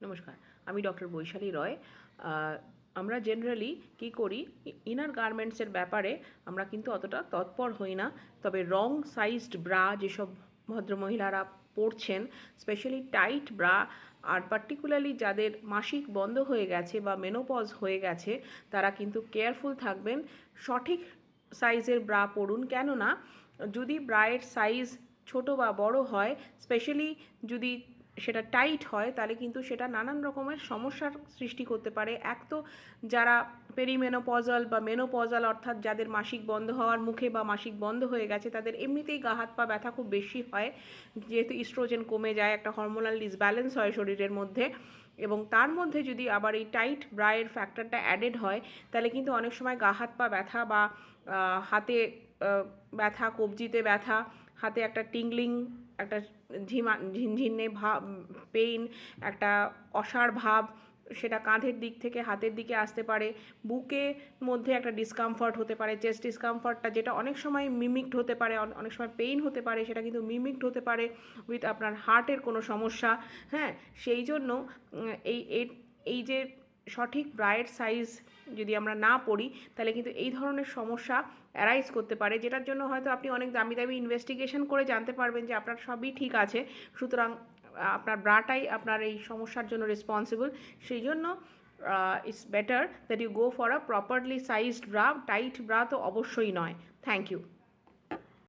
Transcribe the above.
নমস্কার, আমি ডক্টর বৈশালী রয়। আমরা জেনারেলি কী করি, ইনার গার্মেন্টসের ব্যাপারে আমরা কিন্তু অতটা তৎপর হই না। তবে রং সাইজড ব্রা যেসব ভদ্রমহিলারা পরছেন, স্পেশালি টাইট ব্রা, আর পার্টিকুলারলি যাদের মাসিক বন্ধ হয়ে গেছে বা মেনোপজ হয়ে গেছে, তারা কিন্তু কেয়ারফুল থাকবেন। সঠিক সাইজের ব্রা পরুন, কেননা যদি ব্রায়ের সাইজ ছোট বা বড় হয়, স্পেশালি যদি সেটা টাইট হয়, তাহলে কিন্তু সেটা নানান রকমের সমস্যার সৃষ্টি করতে পারে। এক তো যারা পেরিমেনোপজাল বা মেনোপজাল, অর্থাৎ যাদের মাসিক বন্ধ হওয়ার মুখে বা মাসিক বন্ধ হয়ে গেছে, তাদের এমনিতেই গা হাত পা ব্যথা খুব বেশি হয়, যেহেতু ইস্ট্রোজেন কমে যায়, একটা হরমোনাল ডিসব্যালেন্স হয় শরীরের মধ্যে। এবং তার মধ্যে যদি আবার এই টাইট ব্রায়ের ফ্যাক্টরটা অ্যাডেড হয়, তাহলে কিন্তু অনেক সময় গা হাত পা ব্যথা বা হাতে ব্যথা, কবজিতে ব্যথা, হাতে একটা টিংলিং, একটা ঝিনঝিনে ভাব, পেইন, একটা অসাড় ভাব, সেটা কাঁধের দিক থেকে হাতের দিকে আসতে পারে। বুকে মধ্যে একটা ডিসকমফর্ট হতে পারে, চেস্ট ডিসকমফর্টটা, যেটা অনেক সময় মিমিকড হতে পারে, অনেক সময় পেইন হতে পারে, সেটা কিন্তু মিমিকড হতে পারে উইথ আপনার হার্টের কোনো সমস্যা। হ্যাঁ, সেই জন্য এই এই যে সঠিক ব্রায়ের সাইজ যদি আমরা না পড়ি, তাহলে কিন্তু এই ধরনের সমস্যা অ্যারাইজ করতে পারে, যেটার জন্য হয়তো আপনি অনেক দামি দামি ইনভেস্টিগেশন করে জানতে পারবেন যে আপনার সবই ঠিক আছে, সুতরাং আপনার ব্রাটাই আপনার এই সমস্যার জন্য রেসপন্সিবল। সেই জন্য it's better that you go for a properly sized bra. Tight bra তো অবশ্যই নয়। Thank you.